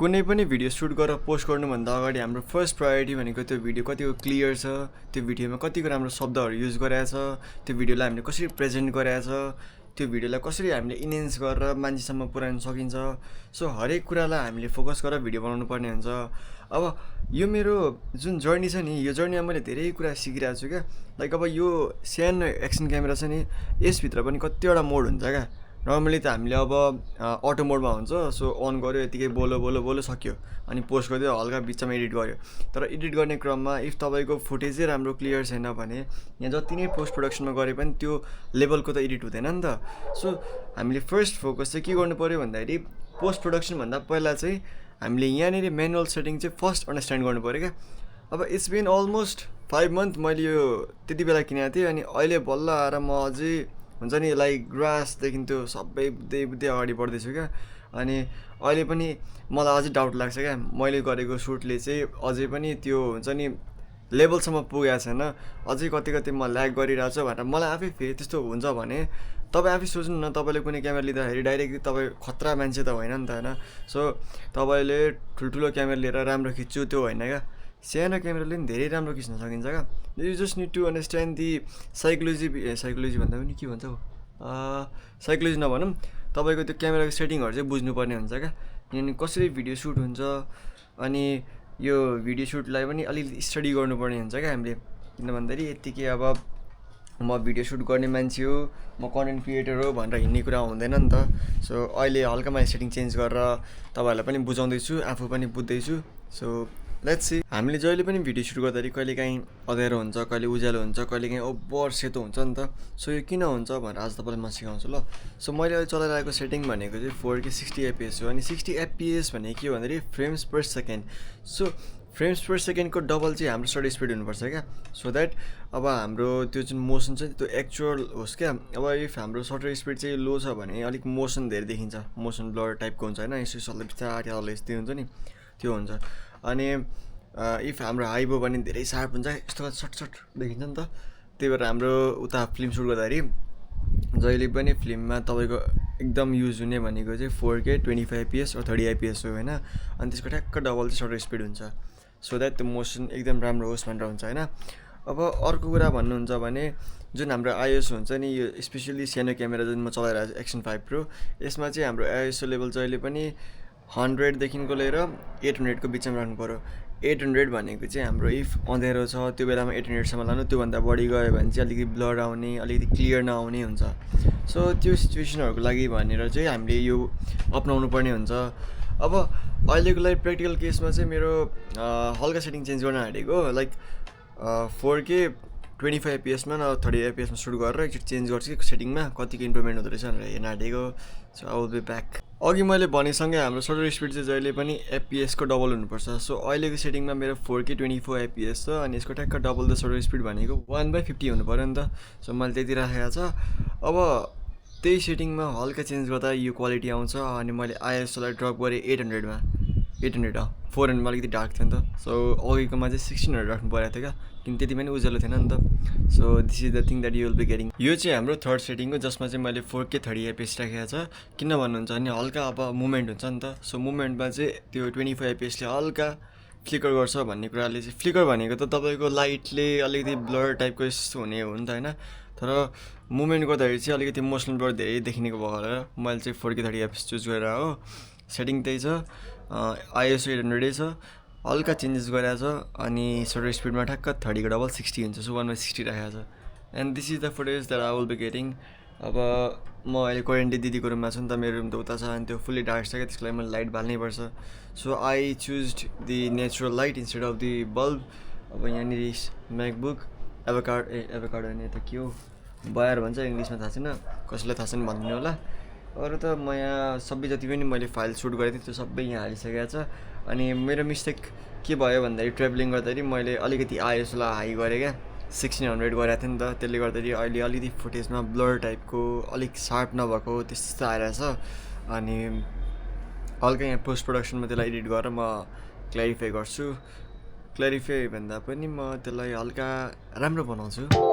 कुनै पनि video shoot गरेर पोस्ट गर्नुभन्दा अगाडि हाम्रो फर्स्ट प्रायोरिटी भनेको त्यो भिडियो कतिको क्लियर छ, त्यो भिडियोमा कतिको राम्रो शब्दहरू युज गरेको छ, त्यो भिडियोलाई हामीले कसरी प्रेजेन्ट गरेको छ, त्यो भिडियोलाई कसरी हामीले इन्हेन्स गरेर मान्छेसम्म पुर्याउन सकिन्छ। सो हरेक कुरालाई हामीले फोकस गरेर भिडियो बनाउनु पर्ने हुन्छ। अब यो मेरो जुन जर्नी छ नि, यो जर्नीमा मैले धेरै कुरा सिकिरहेको छु क्या। लाइक अब यो सानो एक्सन क्यामेरा छ नि, यसभित्र पनि कतिवटा मोड हुन्छ क्या। नर्मली त हामीले अब अटो मोडमा हुन्छ, सो अन गऱ्यो यतिकै बोलो सक्यो, अनि पोस्ट गरिदियो, हल्का बिचमा एडिट गऱ्यो। तर एडिट गर्ने क्रममा इफ तपाईँको फुटेजै राम्रो क्लियर छैन भने यहाँ जति नै पोस्ट प्रोडक्सनमा गरे पनि त्यो लेभलको त एडिट हुँदैन नि त। सो हामीले फर्स्ट फोकस चाहिँ के गर्नु पऱ्यो भन्दाखेरि पोस्ट प्रोडक्सनभन्दा पहिला चाहिँ हामीले यहाँनिर म्यानुअल सेटिङ चाहिँ फर्स्ट अन्डरस्ट्यान्ड गर्नु पऱ्यो क्या। अब इट्स बिन अलमोस्ट 5 मन्थ मैले यो त्यति बेला किनेको थिएँ, अनि अहिले बल्ल आएर म अझै हुन्छ नि लाइक ग्रासदेखि त्यो सबै बुझ्दै अगाडि बढ्दैछु क्या। अनि अहिले पनि मलाई अझै डाउट लाग्छ क्या, मैले गरेको सुटले चाहिँ अझै पनि त्यो हुन्छ नि लेभलसम्म पुगेको छैन, अझै कति म ल्याग गरिरहेको छु भनेर मलाई आफै फेरि त्यस्तो हुन्छ भने तपाईँ आफै सोच्नु न। तपाईँले कुनै क्यामेरा लिँदाखेरि डाइरेक्टली तपाईँ खतरा मान्छे त होइन नि त होइन। सो तपाईँले ठुल्ठुलो क्यामेरा लिएर राम्रो खिच्छु त्यो होइन क्या, सानो क्यामेराले पनि धेरै राम्रो खिच्न सकिन्छ क्या। You just need to understand the psychology भन्दा पनि के भन्छ साइकोलोजी नभनौँ, तपाईँको त्यो क्यामेराको सेटिङहरू चाहिँ बुझ्नुपर्ने हुन्छ क्या। किनभने कसरी भिडियो सुट हुन्छ, अनि यो भिडियो सुटलाई पनि अलिकति स्टडी गर्नुपर्ने हुन्छ क्या हामीले। किन भन्दाखेरि यत्तिकै अब म भिडियो सुट गर्ने मान्छे हो, म कन्टेन्ट क्रिएटर हो भनेर हिँड्ने कुरा हुँदैन नि त। सो अहिले हल्का मैले सेटिङ चेन्ज गरेर तपाईँहरूलाई पनि बुझाउँदैछु, आफू पनि बुझ्दैछु। So let's see. हामीले जहिले पनि भिडियो सुट गर्दाखेरि कहिलेकाहीँ अँध्यारो हुन्छ, कहिले उज्यालो हुन्छ, कहिलेकाहीँ ओभर सेतो हुन्छ नि त। सो यो किन हुन्छ भनेर आज तपाईँलाई म सिकाउँछु ल। सो मैले अहिले चलाइरहेको सेटिङ भनेको चाहिँ 4K 60 FPS हो, अनि 60 FPS भनेको के हो भन्दाखेरि frames per second. So frames per सेकेन्डको डबल चाहिँ हाम्रो सटर स्पिड हुनुपर्छ क्या, सो द्याट अब हाम्रो त्यो जुन मोसन छ त्यो एक्चुअल होस् क्या। अब इफ हाम्रो सटर स्पिड चाहिँ लो छ भने अलिक मोसन धेरै देखिन्छ, मोसन ब्लर टाइपको हुन्छ होइन, यसो सल्लाह बिस्तारै यस्तै हुन्छ नि, त्यो हुन्छ। अनि इफ हाम्रो हाई भयो भने धेरै सार्प हुन्छ, यस्तो सट देखिन्छ नि त। त्यही भएर हाम्रो उता फिल्म सुट गर्दाखेरि जहिले पनि फिल्ममा तपाईँको एकदम युज हुने भनेको चाहिँ 4K 25 FPS वा 30 FPS हो होइन। अनि त्यसको ठ्याक्क डबल चाहिँ सटर स्पिड हुन्छ, सो द्याट त्यो मोसन एकदम राम्रो होस् भनेर हुन्छ होइन। अब अर्को कुरा भन्नुहुन्छ भने जुन हाम्रो आइएसओ हुन्छ नि, यो स्पेसली सानो क्यामेरा जुन म चलाइरहेको छु एक्सन 5 प्रो, यसमा चाहिँ हाम्रो आइएसओ लेभल जहिले पनि 100देखिको लिएर 800को बिचमा राख्नु पऱ्यो। 800 भनेको चाहिँ हाम्रो इफ अँध्यारो छ त्यो बेलामा 800सम्म लानु, त्योभन्दा बढी गयो भने चाहिँ अलिकति ब्लर आउने, अलिकति क्लियर नआउने हुन्छ। सो त्यो सिचुएसनहरूको लागि भनेर चाहिँ हामीले यो अपनाउनु पर्ने हुन्छ। अब अहिलेको लागि प्र्याक्टिकल केसमा चाहिँ मेरो हल्का सेटिङ चेन्ज गर्न आँटेको, लाइक 4K 25 FPSमा न 30 FPSमा सुट गरेर एकचोटि चेन्ज गर्छु कि सेटिङमा कतिको इम्प्रुभमेन्ट हुँदो रहेछ भनेर हेर्न आँटेको। So I will be back. अघि मैले भनेसँगै हाम्रो सटर स्पिड चाहिँ जहिले पनि FPS को डबल हुनुपर्छ। सो अहिलेको सेटिङमा मेरो 4K 24 FPS छ, अनि यसको ट्याक्क डबल द सटर स्पिड भनेको 1/50 हुनु पऱ्यो नि त। सो मैले त्यति राखेको छ। अब त्यही सेटिङमा हल्का चेन्ज गर्दा यो क्वालिटी आउँछ, अनि मैले आइएसओलाई ड्रप गरेँ 800मा। 800 400मा अलिकति डार्क थियो नि त। सो अघिकोमा चाहिँ 1600 राख्नु परेको थियो क्या, किन त्यति पनि उज्यालो थिएन नि त। So this is the thing that you will be getting. यो चाहिँ हाम्रो थर्ड सेटिङ हो, जसमा चाहिँ मैले 4K 30 FPS राखेको छ। किन भन्नुहुन्छ भने हल्का अब मुभमेन्ट हुन्छ नि त। सो मुभमेन्टमा चाहिँ त्यो 25 FPSले हल्का फ्लिकर गर्छ भन्ने कुराले चाहिँ, फ्लिकर भनेको त तपाईँको लाइटले अलिकति ब्लर टाइपको यस्तो हुने हो नि त होइन। तर मुभमेन्ट गर्दाखेरि चाहिँ अलिकति मोसनल ब्लर धेरै देखिनेको भएर मैले चाहिँ 4K 30 FPS चुज गरेर हो। सेटिङ त्यही छ, आइएसओ 800 छ, हल्का चेन्जेस गरेको छ, अनि सटर स्पिडमा ठ्याक्क 30 को डबल 60 हुन्छ, सो 1/60 राखेको छ। And this is the footage that I will be getting. अब म अहिले करेन्टली दिदीको रुममा छु नि त, मेरो रुम त उता छ, अनि त्यो फुल्ली डार्क छ क्या, त्यसको लागि मैले लाइट बाल्नै पर्छ। So I choose the natural light instead of the bulb. अब यहाँनिर म्याकबुक एभोकाडो होइन, त के हो बयर भन्छ इङ्ग्लिसमा, थाहा छैन, कसैलाई थाहा छैन भनिदिनु होला। अरू त म यहाँ सबै जति पनि मैले फाइल सुट गरेको थिएँ त्यो सबै यहाँ हालिसकेको छ। अनि मेरो मिस्टेक के भयो भन्दाखेरि ट्राभलिङ गर्दाखेरि मैले अलिकति आइएसओलाई हाई गरेँ क्या, 1600 गरेको थिएँ नि त। त्यसले गर्दाखेरि अहिले अलिकति फुटेजमा ब्लर टाइपको अलिक सार्प नभएको त्यस्तो आइरहेछ। अनि हल्का यहाँ पोस्ट प्रोडक्सनमा त्यसलाई एडिट गरेर म क्ल्यारिफाई गर्छु। क्ल्यारिफाई भन्दा पनि म त्यसलाई हल्का राम्रो बनाउँछु।